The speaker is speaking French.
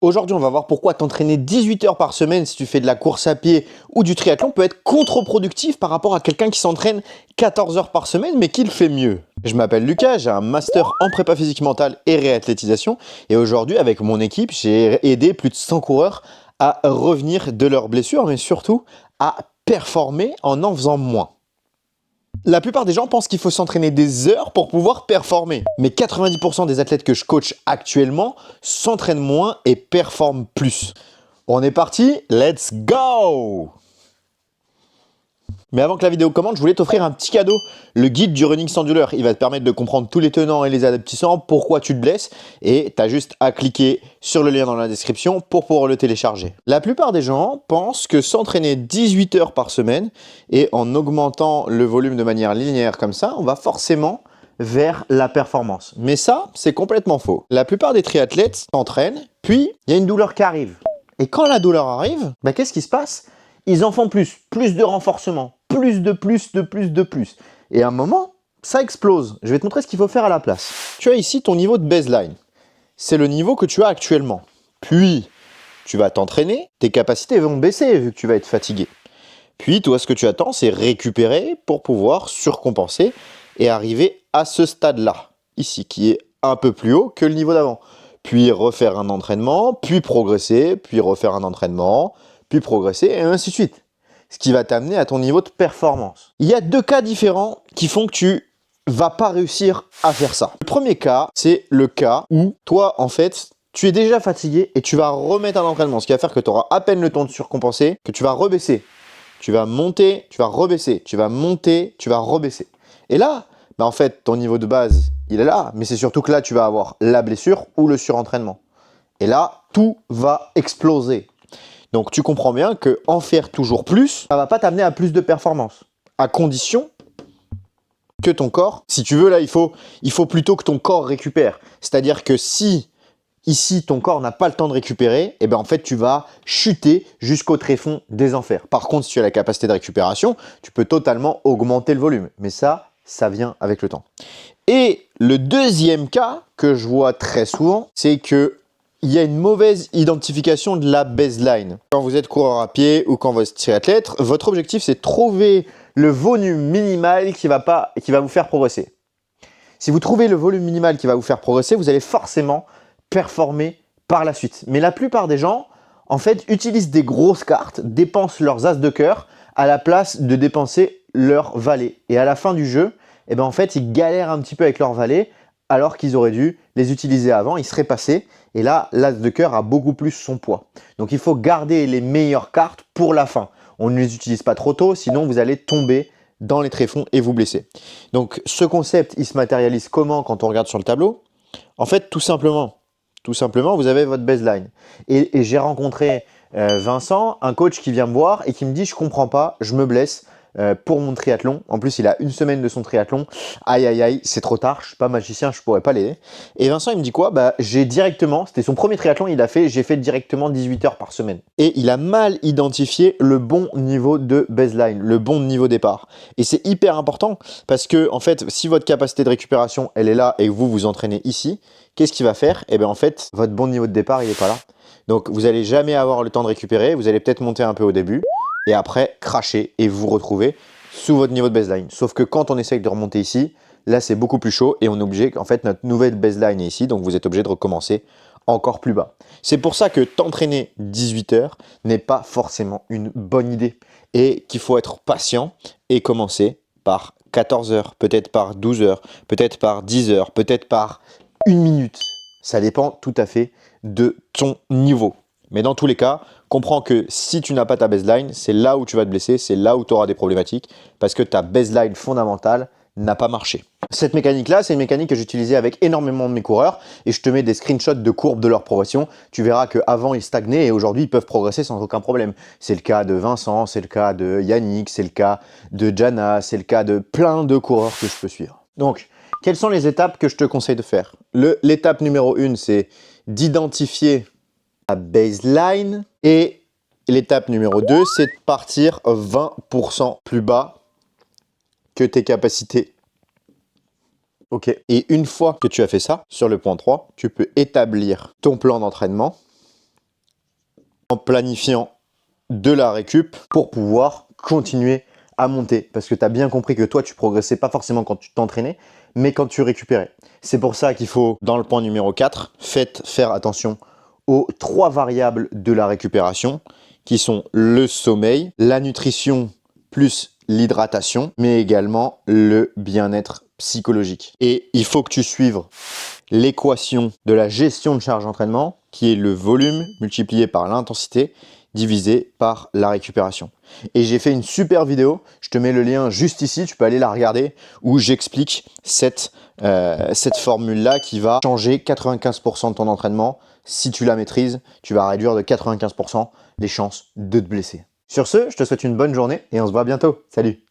Aujourd'hui, on va voir pourquoi t'entraîner 18 heures par semaine si tu fais de la course à pied ou du triathlon peut être contre-productif par rapport à quelqu'un qui s'entraîne 14 heures par semaine mais qui le fait mieux. Je m'appelle Lucas, j'ai un master en prépa physique mentale et réathlétisation et aujourd'hui avec mon équipe, j'ai aidé plus de 100 coureurs à revenir de leurs blessures mais surtout à performer en faisant moins. La plupart des gens pensent qu'il faut s'entraîner des heures pour pouvoir performer. Mais 90% des athlètes que je coach actuellement s'entraînent moins et performent plus. On est parti, let's go! Mais avant que la vidéo commence, je voulais t'offrir un petit cadeau. Le guide du running sans douleur. Il va te permettre de comprendre tous les tenants et les aboutissants, pourquoi tu te blesses. Et tu as juste à cliquer sur le lien dans la description pour pouvoir le télécharger. La plupart des gens pensent que s'entraîner 18 heures par semaine et en augmentant le volume de manière linéaire comme ça, on va forcément vers la performance. Mais ça, c'est complètement faux. La plupart des triathlètes s'entraînent, puis il y a une douleur qui arrive. Et quand la douleur arrive, qu'est-ce qui se passe? Ils en font plus de renforcement, plus. Et à un moment, ça explose. Je vais te montrer ce qu'il faut faire à la place. Tu as ici ton niveau de baseline. C'est le niveau que tu as actuellement. Puis, tu vas t'entraîner, tes capacités vont baisser vu que tu vas être fatigué. Puis, toi, ce que tu attends, c'est récupérer pour pouvoir surcompenser et arriver à ce stade-là, ici, qui est un peu plus haut que le niveau d'avant. Puis, refaire un entraînement, puis progresser, puis refaire un entraînement, puis progresser, et ainsi de suite. Ce qui va t'amener à ton niveau de performance. Il y a deux cas différents qui font que tu vas pas réussir à faire ça. Le premier cas, c'est le cas où toi, en fait, tu es déjà fatigué et tu vas remettre un entraînement, ce qui va faire que tu auras à peine le temps de surcompenser, que tu vas rebaisser. Tu vas monter, tu vas rebaisser, tu vas monter, tu vas rebaisser. Et là, en fait, ton niveau de base, il est là, mais c'est surtout que là, tu vas avoir la blessure ou le surentraînement. Et là, tout va exploser. Donc, tu comprends bien qu'en faire toujours plus, ça ne va pas t'amener à plus de performance. À condition que ton corps, si tu veux, là, il faut plutôt que ton corps récupère. C'est-à-dire que si, ici, ton corps n'a pas le temps de récupérer, en fait, tu vas chuter jusqu'au tréfonds des enfers. Par contre, si tu as la capacité de récupération, tu peux totalement augmenter le volume. Mais ça vient avec le temps. Et le deuxième cas que je vois très souvent, c'est que il y a une mauvaise identification de la baseline. Quand vous êtes coureur à pied ou quand vous êtes triathlète, votre objectif, c'est de trouver le volume minimal qui va vous faire progresser. Si vous trouvez le volume minimal qui va vous faire progresser, vous allez forcément performer par la suite. Mais la plupart des gens, en fait, utilisent des grosses cartes, dépensent leurs as de cœur à la place de dépenser leur valet. Et à la fin du jeu, en fait, ils galèrent un petit peu avec leur valet alors qu'ils auraient dû les utiliser avant, ils seraient passés. Et là, l'as de cœur a beaucoup plus son poids. Donc, il faut garder les meilleures cartes pour la fin. On ne les utilise pas trop tôt, sinon vous allez tomber dans les tréfonds et vous blesser. Donc, ce concept, il se matérialise comment quand on regarde sur le tableau? En fait, tout simplement, vous avez votre baseline. Et j'ai rencontré Vincent, un coach qui vient me voir et qui me dit « Je comprends pas, je me blesse pour mon triathlon. » En plus, il a une semaine de son triathlon. Aïe, aïe, aïe, c'est trop tard, je suis pas magicien, je pourrais pas l'aider. Et Vincent, il me dit quoi? J'ai directement, c'était son premier triathlon, j'ai fait directement 18 heures par semaine. Et il a mal identifié le bon niveau de baseline, le bon niveau départ. Et c'est hyper important parce que, en fait, si votre capacité de récupération, elle est là et que vous vous entraînez ici, qu'est-ce qu'il va faire? En fait, votre bon niveau de départ, il est pas là. Donc, vous n'allez jamais avoir le temps de récupérer. Vous allez peut-être monter un peu au début et après cracher et vous retrouver sous votre niveau de baseline. Sauf que quand on essaye de remonter ici, là, c'est beaucoup plus chaud et on est obligé, en fait, notre nouvelle baseline est ici. Donc, vous êtes obligé de recommencer encore plus bas. C'est pour ça que t'entraîner 18 heures n'est pas forcément une bonne idée et qu'il faut être patient et commencer par 14 heures, peut-être par 12 heures, peut-être par 10 heures, peut-être par 1 minute. Ça dépend tout à fait de ton niveau. Mais dans tous les cas, comprends que si tu n'as pas ta baseline, c'est là où tu vas te blesser, c'est là où tu auras des problématiques parce que ta baseline fondamentale n'a pas marché. Cette mécanique-là, c'est une mécanique que j'utilisais avec énormément de mes coureurs et je te mets des screenshots de courbes de leur progression. Tu verras qu'avant, ils stagnaient et aujourd'hui, ils peuvent progresser sans aucun problème. C'est le cas de Vincent, c'est le cas de Yannick, c'est le cas de Jana, c'est le cas de plein de coureurs que je peux suivre. Donc, quelles sont les étapes que je te conseille de faire? L'étape numéro 1, c'est d'identifier la baseline. Et l'étape numéro 2, c'est de partir 20% plus bas que tes capacités. Ok. Et une fois que tu as fait ça, sur le point 3, tu peux établir ton plan d'entraînement en planifiant de la récup pour pouvoir continuer à monter. Parce que tu as bien compris que toi, tu progressais pas forcément quand tu t'entraînais, mais quand tu récupérais. C'est pour ça qu'il faut, dans le point numéro 4, faire attention aux 3 variables de la récupération, qui sont le sommeil, la nutrition plus l'hydratation, mais également le bien-être psychologique. Et il faut que tu suives l'équation de la gestion de charge d'entraînement, qui est le volume multiplié par l'intensité divisé par la récupération. Et j'ai fait une super vidéo, je te mets le lien juste ici, tu peux aller la regarder, où j'explique cette formule-là qui va changer 95% de ton entraînement. Si tu la maîtrises, tu vas réduire de 95% les chances de te blesser. Sur ce, je te souhaite une bonne journée et on se voit bientôt. Salut!